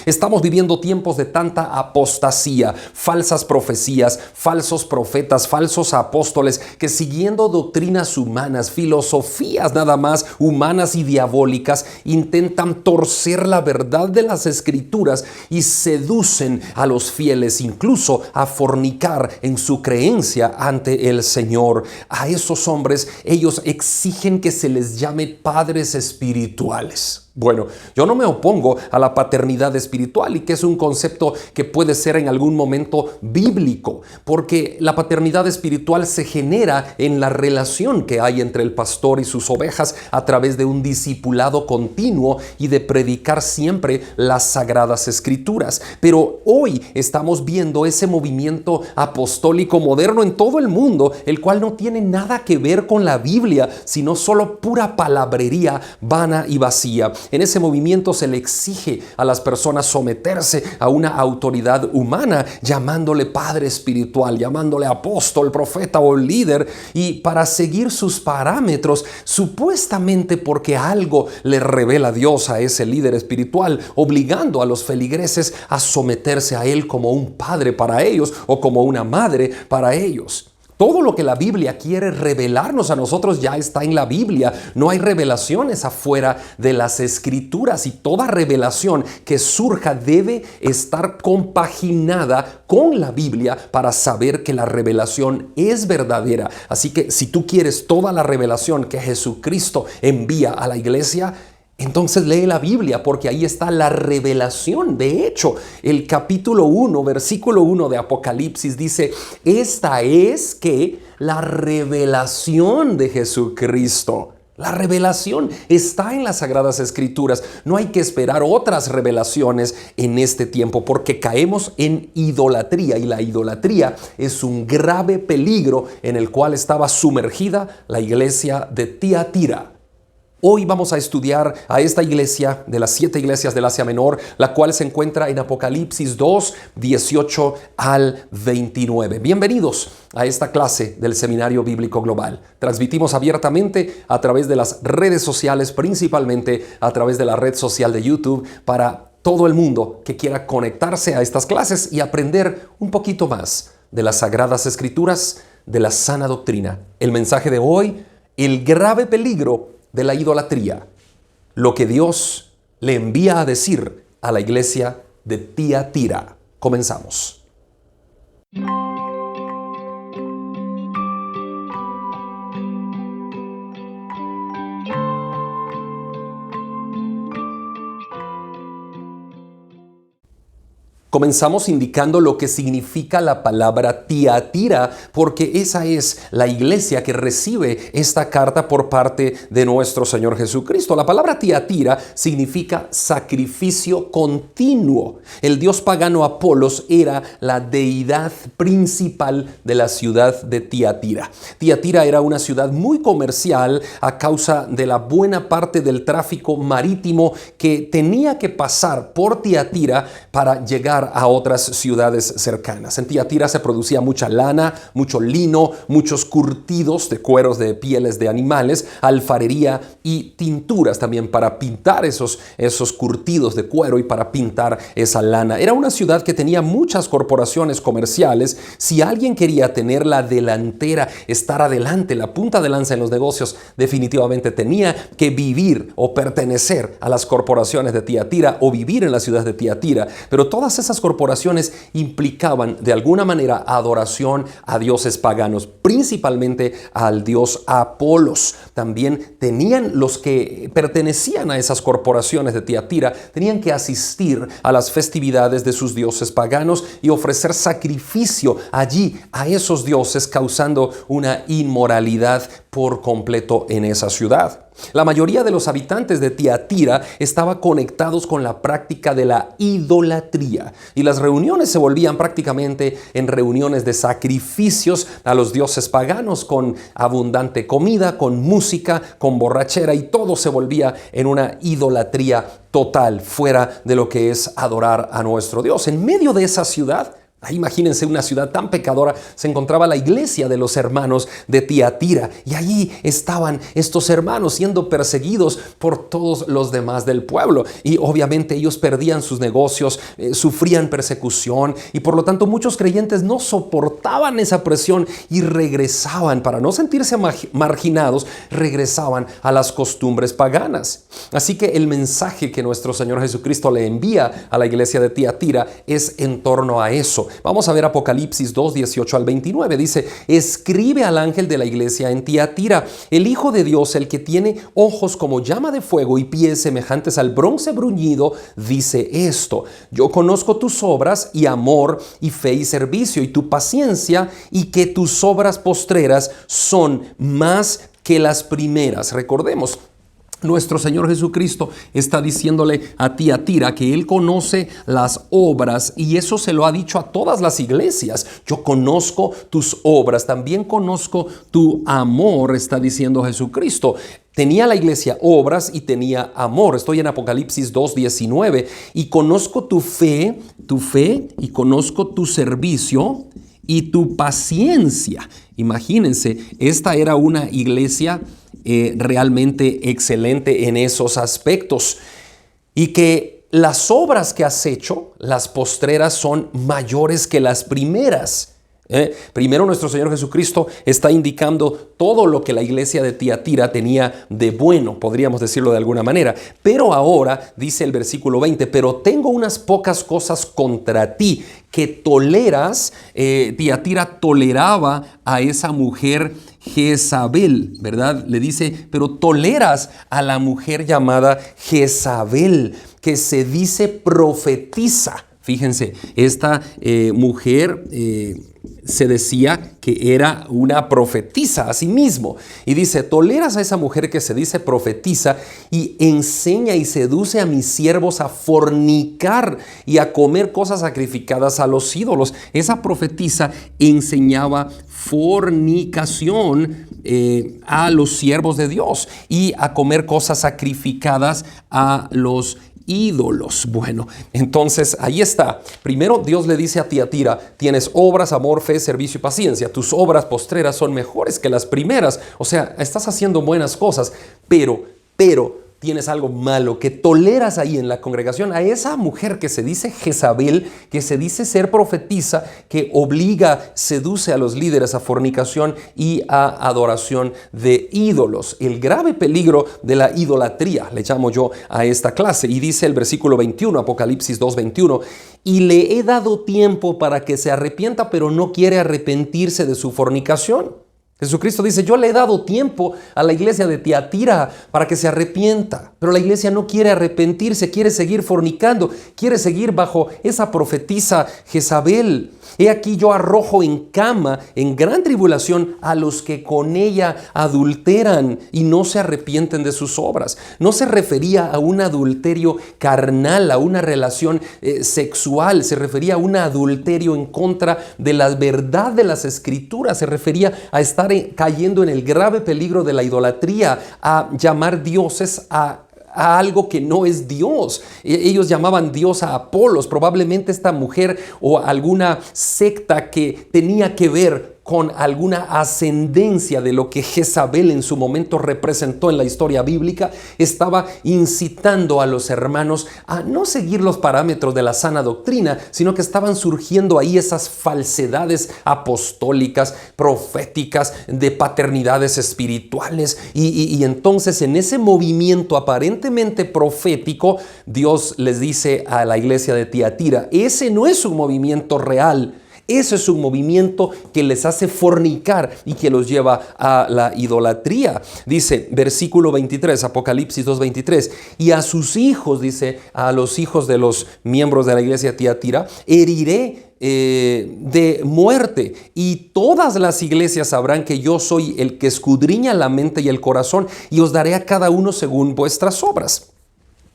Estamos viviendo tiempos de tanta apostasía, falsas profecías, falsos profetas, falsos apóstoles que siguiendo doctrinas humanas, filosofías nada más humanas y diabólicas, intentan torcer la verdad de las Escrituras y seducen a los fieles incluso a fornicar en su creencia ante el Señor. A esos hombres ellos exigen que se les llame padres espirituales. Bueno, yo no me opongo a la paternidad espiritual y que es un concepto que puede ser en algún momento bíblico, porque la paternidad espiritual se genera en la relación que hay entre el pastor y sus ovejas a través de un discipulado continuo y de predicar siempre las sagradas escrituras. Pero hoy estamos viendo ese movimiento apostólico moderno en todo el mundo, el cual no tiene nada que ver con la Biblia, sino solo pura palabrería vana y vacía. En ese movimiento se le exige a las personas someterse a una autoridad humana, llamándole padre espiritual, llamándole apóstol, profeta o líder, y para seguir sus parámetros, supuestamente porque algo le revela Dios a ese líder espiritual, obligando a los feligreses a someterse a él como un padre para ellos o como una madre para ellos. Todo lo que la Biblia quiere revelarnos a nosotros ya está en la Biblia. No hay revelaciones afuera de las Escrituras, y toda revelación que surja debe estar compaginada con la Biblia para saber que la revelación es verdadera. Así que si tú quieres toda la revelación que Jesucristo envía a la iglesia, entonces lee la Biblia, porque ahí está la revelación. De hecho, el capítulo 1, versículo 1 de Apocalipsis dice: esta es que la revelación de Jesucristo. La revelación está en las Sagradas Escrituras. No hay que esperar otras revelaciones en este tiempo, porque caemos en idolatría, y la idolatría es un grave peligro en el cual estaba sumergida la iglesia de Tiatira. Hoy vamos a estudiar a esta iglesia de las 7 iglesias del Asia Menor, la cual se encuentra en Apocalipsis 2, 18 al 29. Bienvenidos a esta clase del Seminario Bíblico Global. Transmitimos abiertamente a través de las redes sociales, principalmente a través de la red social de YouTube, para todo el mundo que quiera conectarse a estas clases y aprender un poquito más de las Sagradas Escrituras, de la sana doctrina. El mensaje de hoy: el grave peligro de la idolatría, lo que Dios le envía a decir a la iglesia de Tiatira. Comenzamos. Comenzamos indicando lo que significa la palabra Tiatira, porque esa es la iglesia que recibe esta carta por parte de nuestro Señor Jesucristo. La palabra Tiatira significa sacrificio continuo. El dios pagano Apolos era la deidad principal de la ciudad de Tiatira. Tiatira era una ciudad muy comercial a causa de la buena parte del tráfico marítimo que tenía que pasar por Tiatira para llegar a otras ciudades cercanas. En Tiatira se producía mucha lana, mucho lino, muchos curtidos de cueros de pieles de animales, alfarería y tinturas también para pintar esos curtidos de cuero y para pintar esa lana. Era una ciudad que tenía muchas corporaciones comerciales. Si alguien quería tener la delantera, estar adelante, la punta de lanza en los negocios, definitivamente tenía que vivir o pertenecer a las corporaciones de Tiatira o vivir en la ciudad de Tiatira. Pero todas esas corporaciones implicaban de alguna manera adoración a dioses paganos, principalmente al dios Apolos. También tenían los que pertenecían a esas corporaciones de Tiatira, tenían que asistir a las festividades de sus dioses paganos y ofrecer sacrificio allí a esos dioses, causando una inmoralidad por completo en esa ciudad. La mayoría de los habitantes de Tiatira estaban conectados con la práctica de la idolatría, y las reuniones se volvían prácticamente en reuniones de sacrificios a los dioses paganos, con abundante comida, con música, con borrachera, y todo se volvía en una idolatría total, fuera de lo que es adorar a nuestro Dios. En medio de esa ciudad Ahí imagínense una ciudad tan pecadora, se encontraba la iglesia de los hermanos de Tiatira y allí estaban estos hermanos siendo perseguidos por todos los demás del pueblo y obviamente ellos perdían sus negocios, sufrían persecución y por lo tanto muchos creyentes no soportaban esa presión y regresaban, para no sentirse marginados, regresaban a las costumbres paganas. Así que el mensaje que nuestro Señor Jesucristo le envía a la iglesia de Tiatira es en torno a eso. Vamos a ver Apocalipsis 2, 18 al 29. Dice: escribe al ángel de la iglesia en Tiatira, el Hijo de Dios, el que tiene ojos como llama de fuego y pies semejantes al bronce bruñido, dice esto: yo conozco tus obras y amor y fe y servicio y tu paciencia, y que tus obras postreras son más que las primeras. Recordemos, nuestro Señor Jesucristo está diciéndole a Tiatira que Él conoce las obras y eso se lo ha dicho a todas las iglesias. Yo conozco tus obras, también conozco tu amor, está diciendo Jesucristo. Tenía la iglesia obras y tenía amor. Estoy en Apocalipsis 2:19 y conozco tu fe y conozco tu servicio y tu paciencia. Imagínense, esta era una iglesia realmente excelente en esos aspectos y que las obras que has hecho, las postreras, son mayores que las primeras. Primero, nuestro Señor Jesucristo está indicando todo lo que la iglesia de Tiatira tenía de bueno, podríamos decirlo de alguna manera. Pero ahora, dice el versículo 20, pero tengo unas pocas cosas contra ti, que toleras. Tiatira toleraba a esa mujer Jezabel, ¿verdad? Le dice, pero toleras a la mujer llamada Jezabel, que se dice profetiza. Fíjense, esta mujer se decía que era una profetisa a sí mismo. Y dice, toleras a esa mujer que se dice profetiza y enseña y seduce a mis siervos a fornicar y a comer cosas sacrificadas a los ídolos. Esa profetisa enseñaba fornicación a los siervos de Dios y a comer cosas sacrificadas a los ídolos. Bueno, entonces ahí está. Primero Dios le dice a Tiatira: tienes obras, amor, fe, servicio y paciencia. Tus obras postreras son mejores que las primeras. O sea, estás haciendo buenas cosas, pero tienes algo malo que toleras ahí en la congregación, a esa mujer que se dice Jezabel, que se dice ser profetisa, que obliga, seduce a los líderes a fornicación y a adoración de ídolos. El grave peligro de la idolatría, le llamo yo a esta clase. Y dice el versículo 21, Apocalipsis 2:21, y le he dado tiempo para que se arrepienta, pero no quiere arrepentirse de su fornicación. Jesucristo dice, yo le he dado tiempo a la iglesia de Tiatira para que se arrepienta, pero la iglesia no quiere arrepentirse, quiere seguir fornicando, quiere seguir bajo esa profetisa Jezabel. He aquí yo arrojo en cama, en gran tribulación, a los que con ella adulteran y no se arrepienten de sus obras. No se refería a un adulterio carnal, a una relación sexual, se refería a un adulterio en contra de la verdad de las Escrituras, se refería a estar cayendo en el grave peligro de la idolatría, a llamar dioses a algo que no es Dios. Ellos llamaban Dios a Apolos. Probablemente esta mujer o alguna secta que tenía que ver con alguna ascendencia de lo que Jezabel en su momento representó en la historia bíblica, estaba incitando a los hermanos a no seguir los parámetros de la sana doctrina, sino que estaban surgiendo ahí esas falsedades apostólicas, proféticas, de paternidades espirituales. Y entonces en ese movimiento aparentemente profético, Dios les dice a la iglesia de Tiatira, ese no es un movimiento real. Ese es un movimiento que les hace fornicar y que los lleva a la idolatría. Dice, versículo 23, Apocalipsis 2:23, y a sus hijos, dice, a los hijos de los miembros de la iglesia de Tiatira, heriré de muerte, y todas las iglesias sabrán que yo soy el que escudriña la mente y el corazón, y os daré a cada uno según vuestras obras.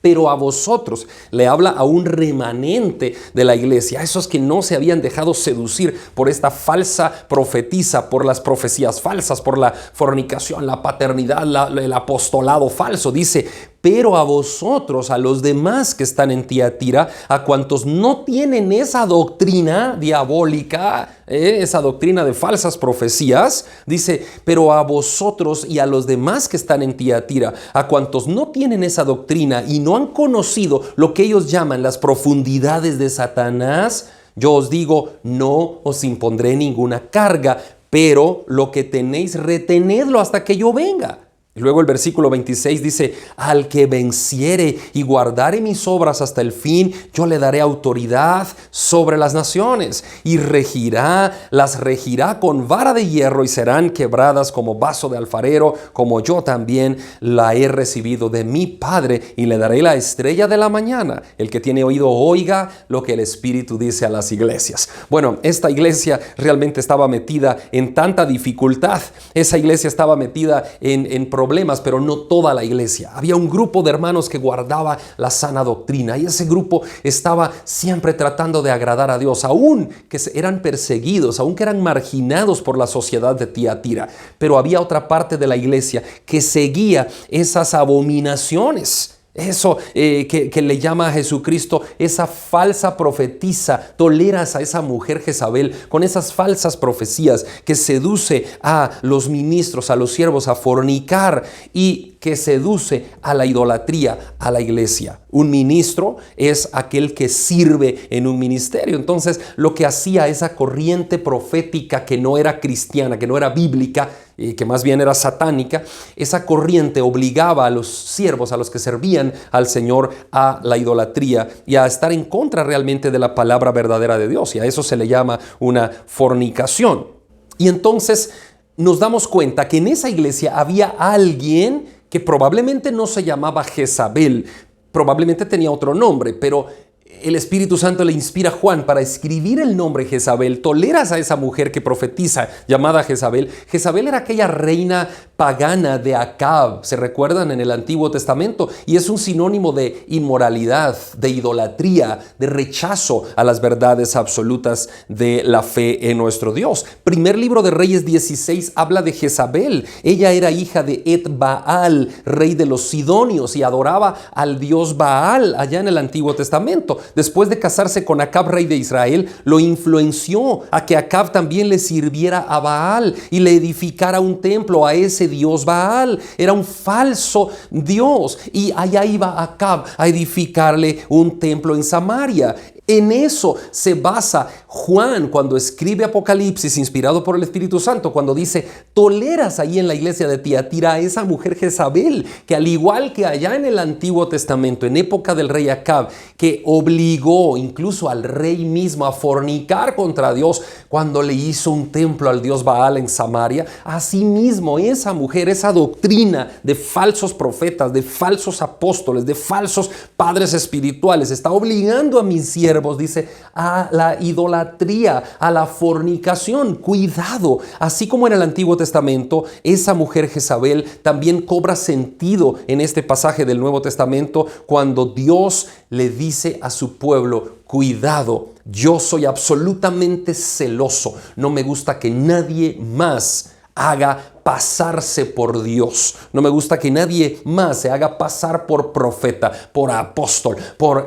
Pero a vosotros, le habla a un remanente de la iglesia, a esos que no se habían dejado seducir por esta falsa profetisa, por las profecías falsas, por la fornicación, la paternidad, el apostolado falso. Dice, pero a vosotros, a los demás que están en Tiatira, a cuantos no tienen esa doctrina diabólica, esa doctrina de falsas profecías, dice, pero a vosotros y a los demás que están en Tiatira, a cuantos no tienen esa doctrina y no han conocido lo que ellos llaman las profundidades de Satanás, yo os digo, no os impondré ninguna carga, pero lo que tenéis, retenedlo hasta que yo venga. Y luego el versículo 26 dice, al que venciere y guardare mis obras hasta el fin, yo le daré autoridad sobre las naciones y las regirá con vara de hierro y serán quebradas como vaso de alfarero, como yo también la he recibido de mi Padre, y le daré la estrella de la mañana. El que tiene oído oiga lo que el Espíritu dice a las iglesias. Bueno, esta iglesia realmente estaba metida en tanta dificultad. Esa iglesia estaba metida en problemas, pero no toda la iglesia. Había un grupo de hermanos que guardaba la sana doctrina y ese grupo estaba siempre tratando de agradar a Dios, aun que eran perseguidos, aun que eran marginados por la sociedad de Tiatira. Pero había otra parte de la iglesia que seguía esas abominaciones. Eso que le llama a Jesucristo, esa falsa profetisa. Toleras a esa mujer Jezabel con esas falsas profecías que seduce a los ministros, a los siervos a fornicar y que seduce a la idolatría, a la iglesia. Un ministro es aquel que sirve en un ministerio. Entonces, lo que hacía esa corriente profética que no era cristiana, que no era bíblica, que más bien era satánica, esa corriente obligaba a los siervos, a los que servían al Señor, a la idolatría y a estar en contra realmente de la palabra verdadera de Dios. Y a eso se le llama una fornicación. Y entonces nos damos cuenta que en esa iglesia había alguien que probablemente no se llamaba Jezabel, probablemente tenía otro nombre, pero el Espíritu Santo le inspira a Juan para escribir el nombre Jezabel. Toleras a esa mujer que profetiza llamada Jezabel. Jezabel era aquella reina pagana de Acab, ¿se recuerdan? En el Antiguo Testamento, y es un sinónimo de inmoralidad, de idolatría, de rechazo a las verdades absolutas de la fe en nuestro Dios. Primer libro de Reyes 16 habla de Jezabel. Ella era hija de Et-Baal, rey de los Sidonios, y adoraba al dios Baal allá en el Antiguo Testamento. Después de casarse con Acab, rey de Israel, lo influenció a que Acab también le sirviera a Baal y le edificara un templo a ese dios Baal. Era un falso dios y allá iba Acab a edificarle un templo en Samaria. En eso se basa Juan cuando escribe Apocalipsis, inspirado por el Espíritu Santo, cuando dice, toleras ahí en la iglesia de Tiatira a esa mujer Jezabel, que al igual que allá en el Antiguo Testamento, en época del rey Acab, que obligó incluso al rey mismo a fornicar contra Dios cuando le hizo un templo al dios Baal en Samaria, asimismo esa mujer, esa doctrina de falsos profetas, de falsos apóstoles, de falsos padres espirituales, está obligando a mis siervos, dice, a la idolatría, a la fornicación. Cuidado, así como en el Antiguo Testamento, esa mujer Jezabel también cobra sentido en este pasaje del Nuevo Testamento cuando Dios le dice a su pueblo, cuidado, yo soy absolutamente celoso, no me gusta que nadie más haga pasarse por Dios. No me gusta que nadie más se haga pasar por profeta, por apóstol,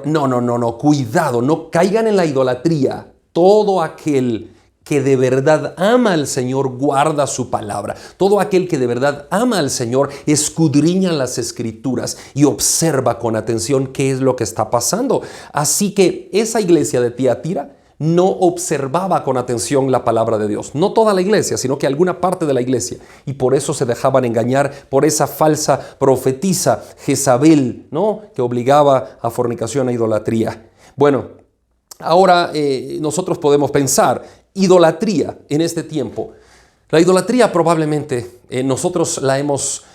No, cuidado, no caigan en la idolatría. Todo aquel que de verdad ama al Señor guarda su palabra. Todo aquel que de verdad ama al Señor escudriña las Escrituras y observa con atención qué es lo que está pasando. Así que esa iglesia de Tiatira no observaba con atención la palabra de Dios. No toda la iglesia, sino que alguna parte de la iglesia. Y por eso se dejaban engañar por esa falsa profetisa Jezabel, ¿no? Que obligaba a fornicación e idolatría. Bueno, ahora nosotros podemos pensar, idolatría en este tiempo. La idolatría probablemente nosotros la hemos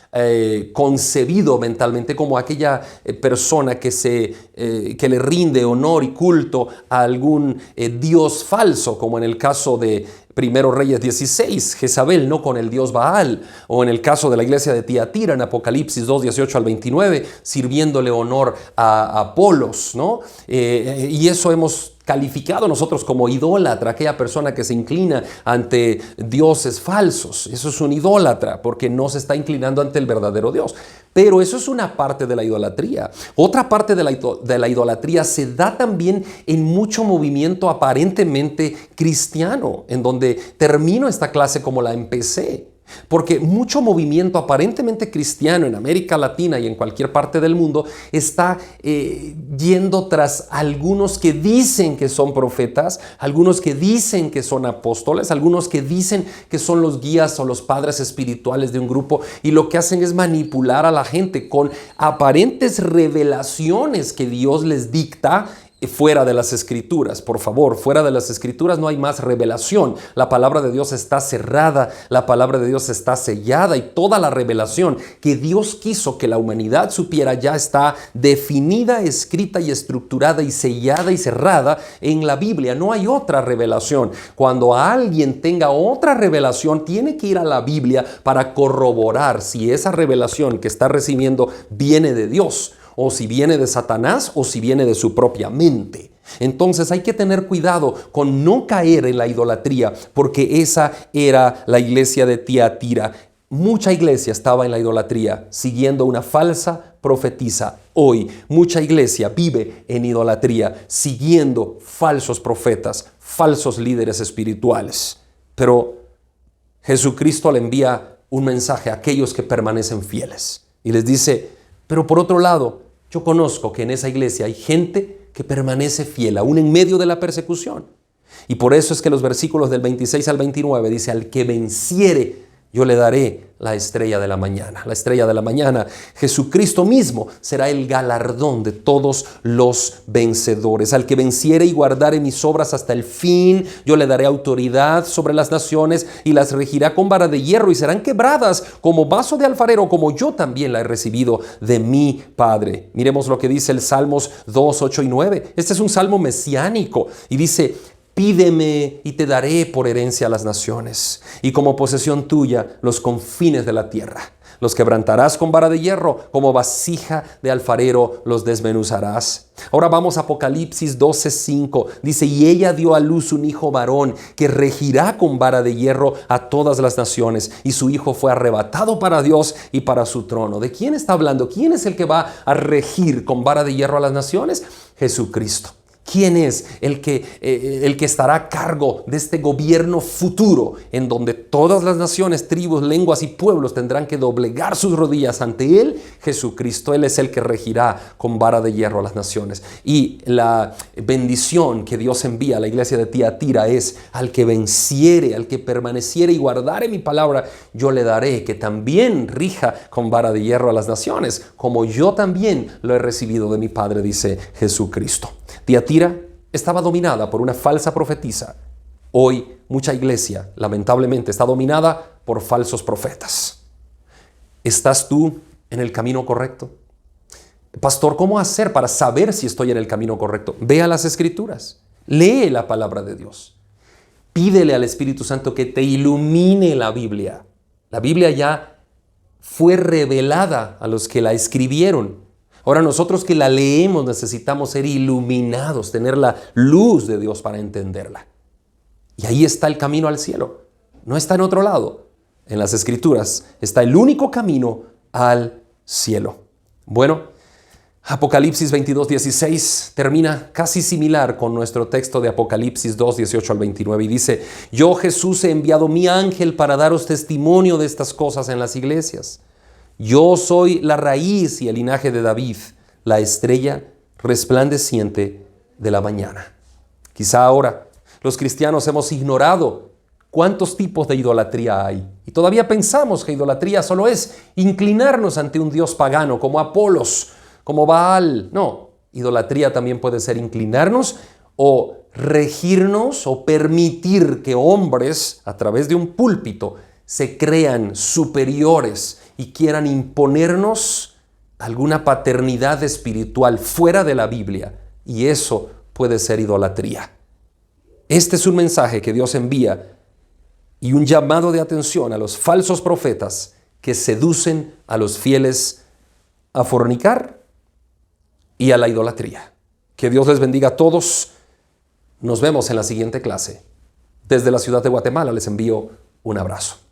concebido mentalmente como aquella persona que le rinde honor y culto a algún dios falso, como en el caso de Primero Reyes 16, Jezabel, no con el dios Baal, o en el caso de la iglesia de Tiatira en Apocalipsis 2, 18 al 29, sirviéndole honor a Apolos, ¿no? Y eso hemos calificado nosotros como idólatra, aquella persona que se inclina ante dioses falsos. Eso es un idólatra porque no se está inclinando ante el verdadero Dios. Pero eso es una parte de la idolatría. Otra parte de la idolatría se da también en mucho movimiento aparentemente cristiano, en donde termino esta clase como la empecé. Porque mucho movimiento aparentemente cristiano en América Latina y en cualquier parte del mundo está yendo tras algunos que dicen que son profetas, algunos que dicen que son apóstoles, algunos que dicen que son los guías o los padres espirituales de un grupo, y lo que hacen es manipular a la gente con aparentes revelaciones que Dios les dicta fuera de las Escrituras. Por favor, fuera de las Escrituras no hay más revelación. La palabra de Dios está cerrada, la palabra de Dios está sellada, y toda la revelación que Dios quiso que la humanidad supiera ya está definida, escrita y estructurada y sellada y cerrada en la Biblia. No hay otra revelación. Cuando alguien tenga otra revelación, tiene que ir a la Biblia para corroborar si esa revelación que está recibiendo viene de Dios, o si viene de Satanás, o si viene de su propia mente. Entonces hay que tener cuidado con no caer en la idolatría, porque esa era la iglesia de Tiatira. Mucha iglesia estaba en la idolatría, siguiendo una falsa profetisa. Hoy mucha iglesia vive en idolatría, siguiendo falsos profetas, falsos líderes espirituales. Pero Jesucristo le envía un mensaje a aquellos que permanecen fieles y les dice: pero por otro lado, yo conozco que en esa iglesia hay gente que permanece fiel, aún en medio de la persecución. Y por eso es que los versículos del 26 al 29 dice: al que venciere, yo le daré la estrella de la mañana. La estrella de la mañana, Jesucristo mismo, será el galardón de todos los vencedores. Al que venciere y guardare mis obras hasta el fin, yo le daré autoridad sobre las naciones y las regirá con vara de hierro, y serán quebradas como vaso de alfarero, como yo también la he recibido de mi Padre. Miremos lo que dice el Salmos 2, 8 y 9. Este es un salmo mesiánico y dice: pídeme y te daré por herencia a las naciones, y como posesión tuya los confines de la tierra. Los quebrantarás con vara de hierro, como vasija de alfarero los desmenuzarás. Ahora vamos a Apocalipsis 12:5. Dice: y ella dio a luz un hijo varón, que regirá con vara de hierro a todas las naciones, y su hijo fue arrebatado para Dios y para su trono. ¿De quién está hablando? ¿Quién es el que va a regir con vara de hierro a las naciones? Jesucristo. ¿Quién es el que estará a cargo de este gobierno futuro, en donde todas las naciones, tribus, lenguas y pueblos tendrán que doblegar sus rodillas ante Él? Jesucristo. Él es el que regirá con vara de hierro a las naciones. Y la bendición que Dios envía a la iglesia de Tiatira es: al que venciere, al que permaneciere y guardare mi palabra, yo le daré que también rija con vara de hierro a las naciones, como yo también lo he recibido de mi Padre, dice Jesucristo. Tiatira estaba dominada por una falsa profetisa. Hoy mucha iglesia, lamentablemente, está dominada por falsos profetas. ¿Estás tú en el camino correcto? Pastor, ¿cómo hacer para saber si estoy en el camino correcto? Ve a las Escrituras, lee la palabra de Dios. Pídele al Espíritu Santo que te ilumine la Biblia. La Biblia ya fue revelada a los que la escribieron. Ahora nosotros que la leemos necesitamos ser iluminados, tener la luz de Dios para entenderla. Y ahí está el camino al cielo. No está en otro lado. En las Escrituras está el único camino al cielo. Bueno, Apocalipsis 22:16 termina casi similar con nuestro texto de Apocalipsis 2:18 al 29 y dice: yo, Jesús, he enviado mi ángel para daros testimonio de estas cosas en las iglesias. Yo soy la raíz y el linaje de David, la estrella resplandeciente de la mañana. Quizá ahora los cristianos hemos ignorado cuántos tipos de idolatría hay. Y todavía pensamos que idolatría solo es inclinarnos ante un dios pagano como Apolos, como Baal. No, idolatría también puede ser inclinarnos o regirnos o permitir que hombres a través de un púlpito se crean superiores y quieran imponernos alguna paternidad espiritual fuera de la Biblia, y eso puede ser idolatría. Este es un mensaje que Dios envía y un llamado de atención a los falsos profetas que seducen a los fieles a fornicar y a la idolatría. Que Dios les bendiga a todos Nos vemos en la siguiente clase. Desde la ciudad de Guatemala les envío un abrazo.